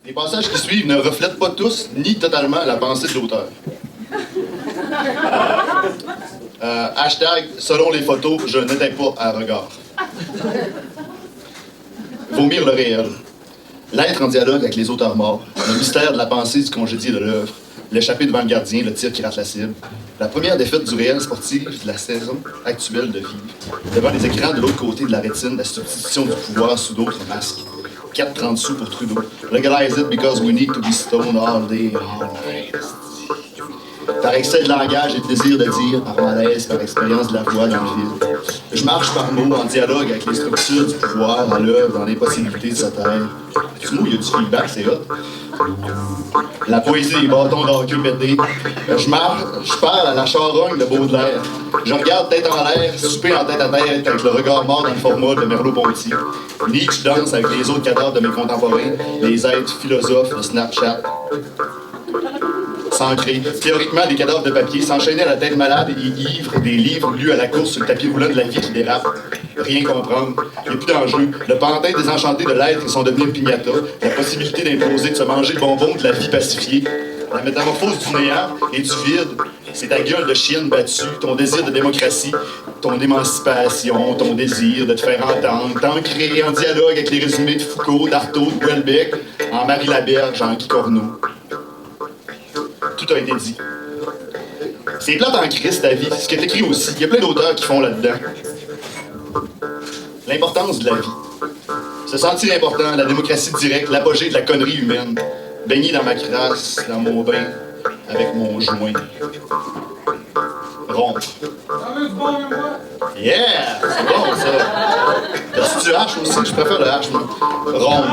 Les passages qui suivent ne reflètent pas tous, ni totalement, la pensée de l'auteur. Hashtag, selon les photos, je n'étais pas à regard. Vomir le réel. L'être en dialogue avec les auteurs morts. Le mystère de la pensée du congédié de l'œuvre. L'échappée devant le gardien, le tir qui rate la cible. La première défaite du réel sportif de la saison actuelle de vie. Devant les écrans de l'autre côté de la rétine, la substitution du pouvoir sous d'autres masques. 4,30 sous pour Trudeau. Legalize it because we need to be stoned all day. Par excès de langage et de désir de dire, par malaise, par expérience de la voix dans le vide. Je marche par mots en dialogue avec les structures du pouvoir à l'œuvre dans l'impossibilité de se taire. Du mot, il y a du feedback, c'est hot. La poésie des bâtons d'hockey pétés. Je parle à la charogne de Baudelaire. Je regarde tête en l'air, souper en tête à tête avec le regard mort dans le format de Merleau-Ponty. Nietzsche danse avec les autres cadavres de mes contemporains, les êtres philosophes de Snapchat. S'ancrer. Théoriquement, des cadavres de papier s'enchaînaient à la tête malade et ivre des livres lus à la course sur le tapis roulant de la vie qui dérape. Rien comprendre. Il n'y a plus d'enjeu. Le pantin désenchanté de l'être et son devenir pignata. La possibilité d'imposer de se manger le bonbon de la vie pacifiée. La métamorphose du néant et du vide. C'est ta gueule de chienne battue, ton désir de démocratie, ton émancipation, ton désir de te faire entendre, t'ancrer en dialogue avec les résumés de Foucault, d'Artaud, de Houellebecq, en Marie Laberge, en Guy Corneau. Tout a été dit. C'est plate en Christ, ta vie. Ce qui est écrit aussi. Il y a plein d'auteurs qui font là-dedans. L'importance de la vie. Se sentir important, la démocratie directe, l'apogée de la connerie humaine. Baigner dans ma crasse, dans mon bain, avec mon joint. Rompre. Yeah! C'est bon, ça. T'as-tu du H aussi? Je préfère le H, moi. Rompre.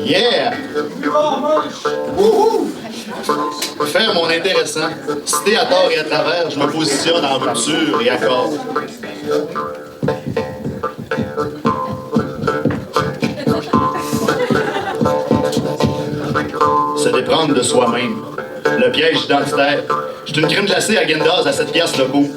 Yeah! Wouhou! Faire mon intéressant. Cité à tort et à travers, je me positionne en rupture et accord. Se déprendre de soi-même. Le piège identitaire. Je suis une crème glacée à Gendaz à 7 piastres le pot.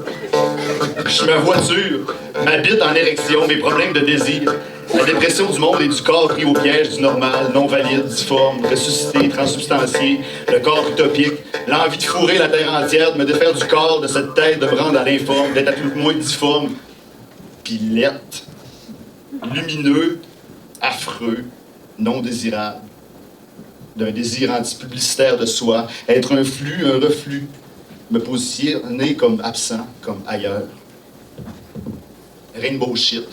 Je suis ma voiture, ma bite en érection, mes problèmes de désir. La dépression du monde et du corps pris au piège du normal, non valide, difforme, ressuscité, transsubstantié, le corps utopique, l'envie de fourrer la terre entière, de me défaire du corps, de cette tête, de me rendre à l'informe, d'être à tout le moins difforme, puis laite, lumineux, affreux, non désirable, d'un désir anti-publicitaire de soi, être un flux, un reflux, me positionner comme absent, comme ailleurs. Rainbow shit.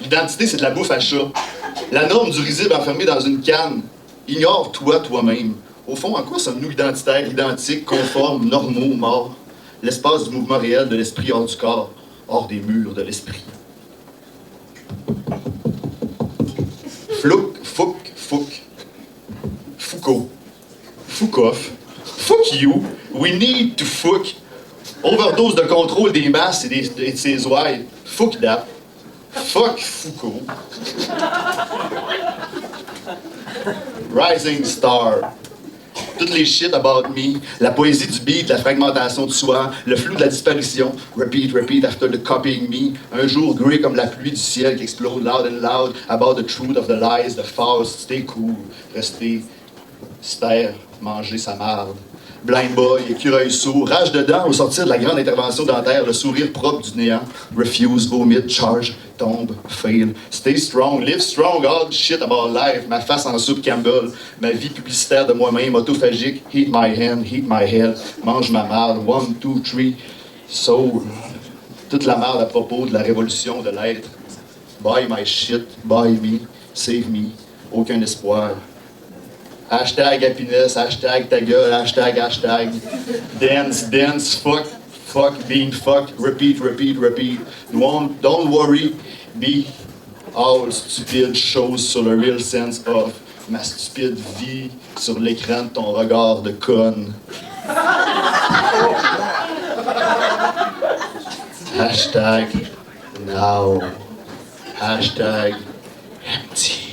L'identité, c'est de la bouffe à chat. La norme du risible enfermé dans une canne. Ignore-toi toi-même. Au fond, en quoi sommes-nous identitaires, identiques, conformes, normaux, morts? L'espace du mouvement réel de l'esprit hors du corps, hors des murs de l'esprit. Flouc, fouc, fouc. Foucault. Fuck off. Fuck you. We need to fuck. Overdose de contrôle des masses et de ses ouailles. Fuck that. Fuck Foucault. Rising Star. Toutes les shit about me, la poésie du beat, la fragmentation de soi, le flou de la disparition. Repeat, repeat after the copying me. Un jour gris comme la pluie du ciel qui explose loud and loud about the truth of the lies, the false. Stay cool. Rester, se taire, manger sa marde. Blind boy, écureuil sourd, rage dedans au sortir de la grande intervention dentaire, le sourire propre du néant. Refuse, vomit, charge, tombe, fail. Stay strong, live strong, all shit about life. Ma face en soupe Campbell, ma vie publicitaire de moi-même, autophagique. Heat my hand, heat my head, mange ma marde. 1, 2, 3, soul. Toute la marde à propos de la révolution de l'être. Buy my shit, buy me, save me. Aucun espoir. Hashtag happiness, hashtag ta gueule, hashtag, dance, dance, fuck, fuck, being fucked, repeat, repeat, repeat. Don't worry, be all stupid choses sur le real sense of ma stupide vie sur l'écran de ton regard de conne. Hashtag now, hashtag empty.